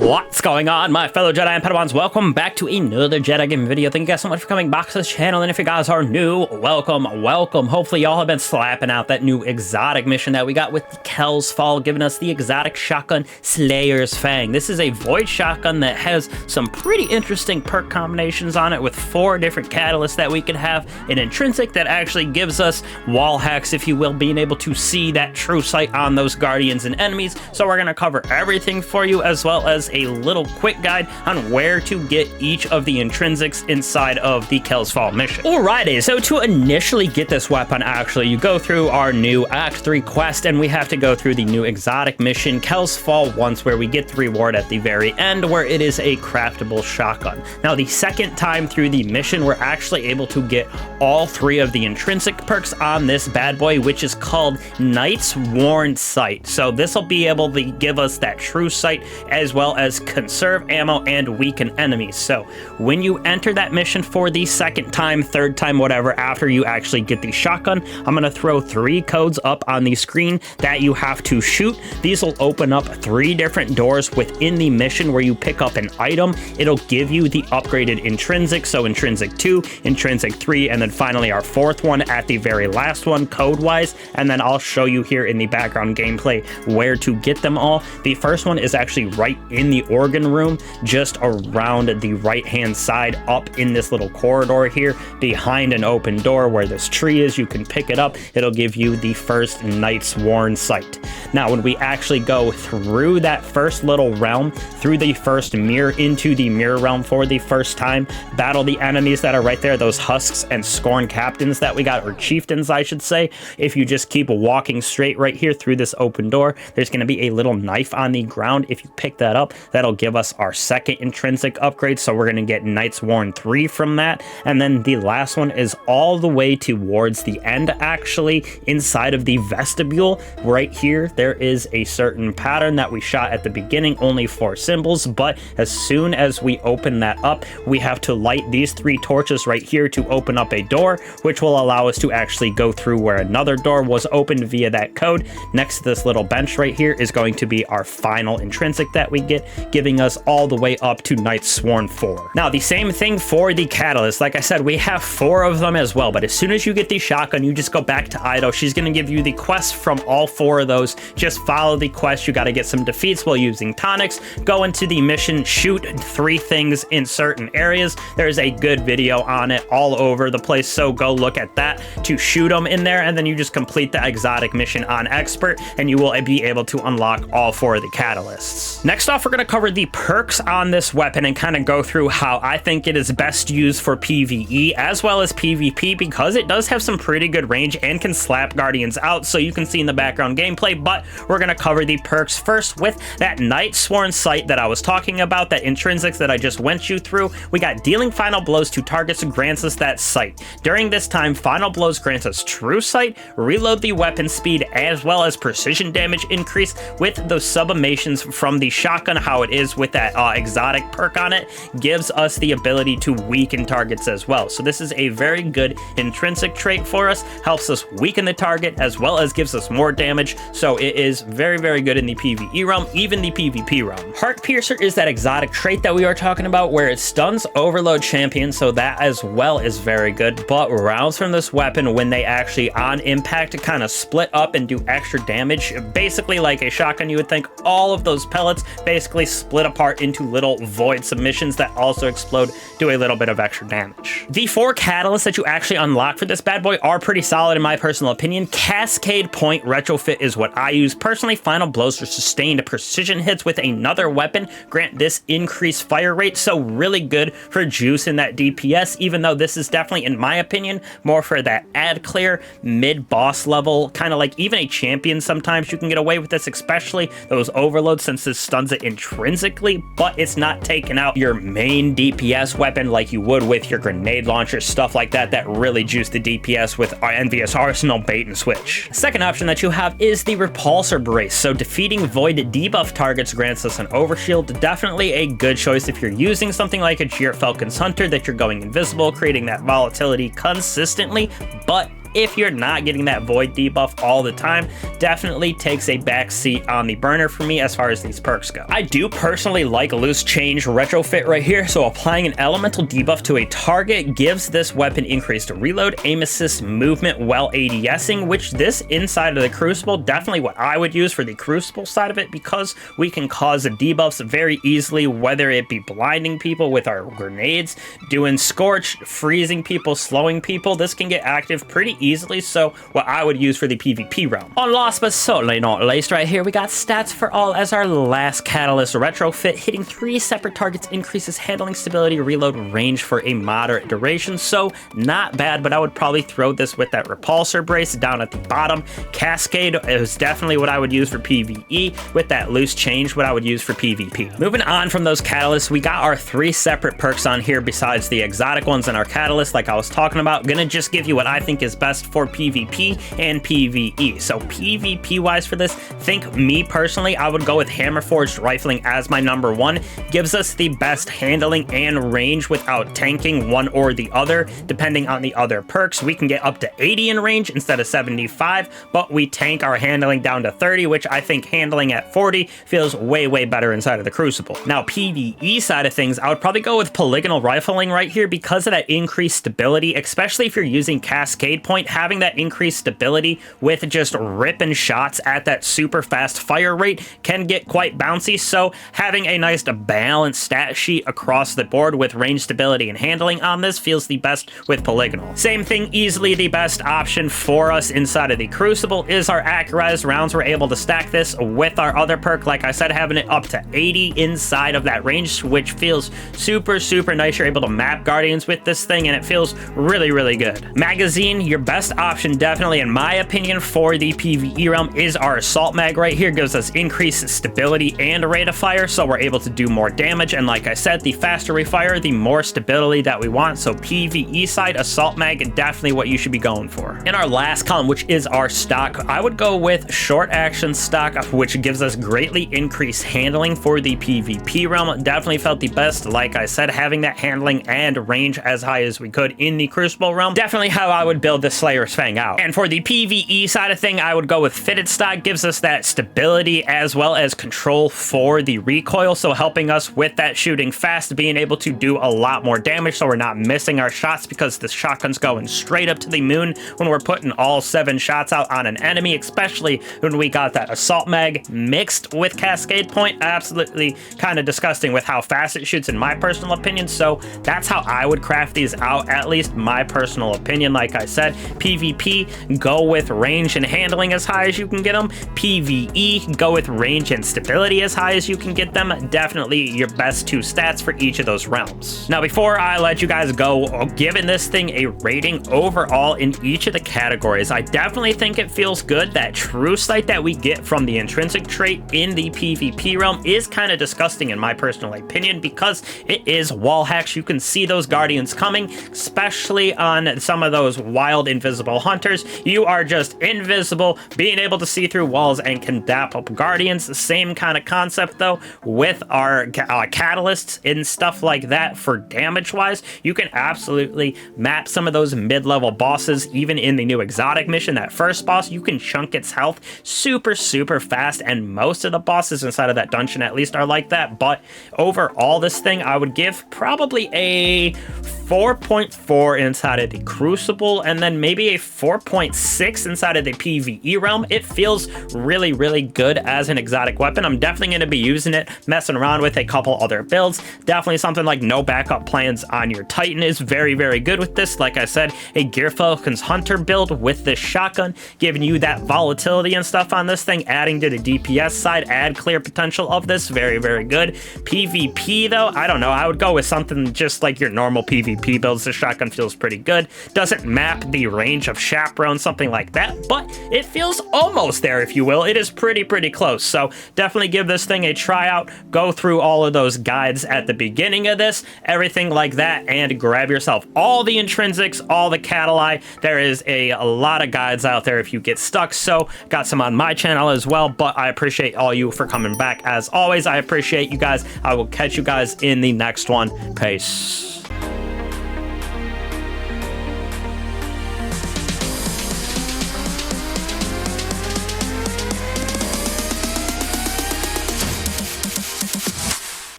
What's going on, my fellow Jedi and Padawans? Welcome back to another Jedi gaming video. Thank you guys so much for coming back to this channel, and if you guys are new, welcome. Hopefully y'all have been slapping out that new exotic mission that we got with Kell's Fall, giving us the exotic shotgun Slayer's Fang. This is a void shotgun that has some pretty interesting perk combinations on it, with 4 different catalysts that we can have. An Intrinsic that actually gives us wall hacks, if you will, being able to see that true sight on those guardians and enemies. So we're going to cover everything for you, as well as a little quick guide on where to get each of the intrinsics inside of the Kell's Fall mission. Alrighty, so to initially get this weapon, actually, you go through our new Act 3 quest, and we have to go through the new exotic mission, Kell's Fall once, where we get the reward at the very end, where it is a craftable shotgun. Now, the second time through the mission, we're actually able to get all 3 of the intrinsic perks on this bad boy, which is called Night's Worn Sight. So this will be able to give us that true sight, as well as conserve ammo and weaken enemies. So when you enter that mission for the second time, third time, whatever, after you actually get the shotgun, I'm going to throw 3 codes up on the screen that you have to shoot. These will open up 3 different doors within the mission where you pick up an item. It'll give you the upgraded intrinsic, so intrinsic 2, intrinsic 3, and then finally our 4th one at the very last one, code-wise, and then I'll show you here in the background gameplay where to get them all. The first one is actually right in the organ room, just around the right hand side, up in this little corridor here, behind an open door where this tree is. You can pick it up. It'll give you the first Night's Worn Sight. Now, when we actually go through that first little realm, through the first mirror, into the mirror realm for the first time, battle the enemies that are right there, those husks and scorn captains that we got, or chieftains, I should say. If you just keep walking straight right here through this open door, there's going to be a little knife on the ground. If you pick that up, that'll give us our second intrinsic upgrade, so we're going to get Night's Worn 3 from that. And then the last one is all the way towards the end, actually, inside of the vestibule. Right here, there is a certain pattern that we shot at the beginning, only 4 symbols, but as soon as we open that up, we have to light these 3 torches right here to open up a door, which will allow us to actually go through where another door was opened via that code. Next to this little bench right here is going to be our final intrinsic that we get, giving us all the way up to Night's Sworn 4. Now, the same thing for the catalyst. Like I said, we have 4 of them as well, but as soon as you get the shotgun, you just go back to Ido. She's going to give you the quest from all 4 of those. Just follow the quest. You got to get some defeats while using tonics, go into the mission, shoot 3 things in certain areas. There's a good video on it all over the place, so go look at that to shoot them in there, and then you just complete the exotic mission on expert, and you will be able to unlock all 4 of the catalysts. Next off, we're going to cover the perks on this weapon and kind of go through how I think it is best used for PvE as well as PvP, because it does have some pretty good range and can slap guardians out, so you can see in the background gameplay. But we're going to cover the perks first with that Night's Sworn Sight that I was talking about, that intrinsics that I just went you through. We got dealing final blows to targets grants us that sight. During this time, final blows grants us true sight, reload the weapon speed, as well as precision damage increase with those sublimations from the shotgun. How it is with that exotic perk on it gives us the ability to weaken targets as well. So this is a very good intrinsic trait for us, helps us weaken the target as well as gives us more damage. So it is very, very good in the PvE realm, even the PvP realm. Heart Piercer is that exotic trait that we are talking about, where it stuns overload champions, so that as well is very good. But rounds from this weapon, when they actually on impact kind of split up and do extra damage, basically like a shotgun, you would think all of those pellets basically split apart into little void submissions that also explode, do a little bit of extra damage. The 4 catalysts that you actually unlock for this bad boy are pretty solid in my personal opinion. Cascade Point Retrofit is what I use personally. Final blows for sustained precision hits with another weapon grant this increased fire rate, so really good for juicing that DPS, even though this is definitely, in my opinion, more for that ad clear mid boss level, kind of like even a champion. Sometimes you can get away with this, especially those overloads, since this stuns it intrinsically, but it's not taking out your main DPS weapon like you would with your grenade launcher, stuff like that, that really juice the DPS with our Envious Arsenal bait and switch. Second option that you have is the Repulsor Brace. So defeating void debuff targets grants us an overshield. Definitely a good choice if you're using something like a Falcon's Hunter that you're going invisible, creating that volatility consistently, but if you're not getting that void debuff all the time, definitely takes a back seat on the burner for me as far as these perks go. I do personally like Loose Change Retrofit right here, so applying an elemental debuff to a target gives this weapon increased reload, aim assist, movement while ADSing, which this inside of the Crucible, definitely what I would use for the Crucible side of it, because we can cause the debuffs very easily, whether it be blinding people with our grenades, doing Scorch, freezing people, slowing people. This can get active pretty easily, so what I would use for the PvP realm. On last but certainly not least, right here we got Stats for All as our last Catalyst Retrofit. Hitting 3 separate targets increases handling, stability, reload, range for a moderate duration, so not bad, but I would probably throw this with that Repulsor Brace down at the bottom. Cascade is definitely what I would use for PvE, with that Loose Change what I would use for PvP. Moving on from those catalysts, we got our 3 separate perks on here besides the exotic ones and our catalyst like I was talking about. Gonna just give you what I think is best for PvP and PvE. So PvP wise for this, think me personally, I would go with Hammer Forged Rifling as my number 1. Gives us the best handling and range without tanking one or the other. Depending on the other perks, we can get up to 80 in range instead of 75, but we tank our handling down to 30, which I think handling at 40 feels way better inside of the Crucible. Now PvE side of things, I would probably go with Polygonal Rifling right here because of that increased stability, especially if you're using Cascade Point. Having that increased stability with just ripping shots at that super fast fire rate can get quite bouncy, so having a nice balanced stat sheet across the board with range, stability, and handling on this feels the best with Polygonal. Same thing, easily the best option for us inside of the Crucible is our Accurized Rounds. We're able to stack this with our other perk, like I said, having it up to 80 inside of that range, which feels super nice. You're able to map Guardians with this thing, and it feels really good. Magazine, your best option definitely in my opinion for the PvE realm is our Assault Mag right here. Gives us increased stability and rate of fire, so we're able to do more damage, and like I said, the faster we fire, the more stability that we want. So PvE side, Assault Mag, definitely what you should be going for. In our last column, which is our stock, I would go with Short Action Stock, which gives us greatly increased handling for the PvP realm. Definitely felt the best, like I said, having that handling and range as high as we could in the Crucible realm. Definitely how I would build the Slayer's Fang out. And for the PvE side of thing, I would go with Fitted Stock. Gives us that stability as well as control for the recoil, so helping us with that shooting fast, being able to do a lot more damage so we're not missing our shots, because the shotgun's going straight up to the moon when we're putting all 7 shots out on an enemy, especially when we got that Assault Mag mixed with Cascade Point. Absolutely kind of disgusting with how fast it shoots in my personal opinion, so that's how I would craft these out, at least my personal opinion. Like I said, PvP, go with range and handling as high as you can get them. PvE, go with range and stability as high as you can get them. Definitely your best 2 stats for each of those realms. Now before I let you guys go, giving this thing a rating overall in each of the categories, I definitely think it feels good. That Truesight that we get from the Intrinsic trait in the PvP realm is kind of disgusting in my personal opinion, because it is wall hacks. You can see those Guardians coming, especially on some of those wild invisible hunters. You are just invisible, being able to see through walls and can dap up Guardians. The same kind of concept though with our catalysts and stuff like that. For damage wise, you can absolutely map some of those mid-level bosses. Even in the new exotic mission, that first boss, you can chunk its health super fast, and most of the bosses inside of that dungeon at least are like that. But overall, this thing I would give probably a 4.4 inside of the Crucible, and then maybe a 4.6 inside of the PvE realm. It feels really good as an exotic weapon. I'm definitely going to be using it, messing around with a couple other builds. Definitely something like no backup plans on your Titan is very good with this. Like I said, a Gear Falcon's Hunter build with this shotgun, giving you that volatility and stuff on this thing, adding to the DPS side, add clear potential of this. Very good. PvP though, I don't know, I would go with something just like your normal PvP builds. The shotgun feels pretty good. Doesn't map the range of Chaperone, something like that, but it feels almost there, if you will. It is pretty close, so definitely give this thing a try out. Go through all of those guides at the beginning of this, everything like that, and grab yourself all the intrinsics, all the catalyst. There is a lot of guides out there if you get stuck, so got some on my channel as well. But I appreciate all you for coming back. As always, I appreciate you guys. I will catch you guys in the next one. Peace.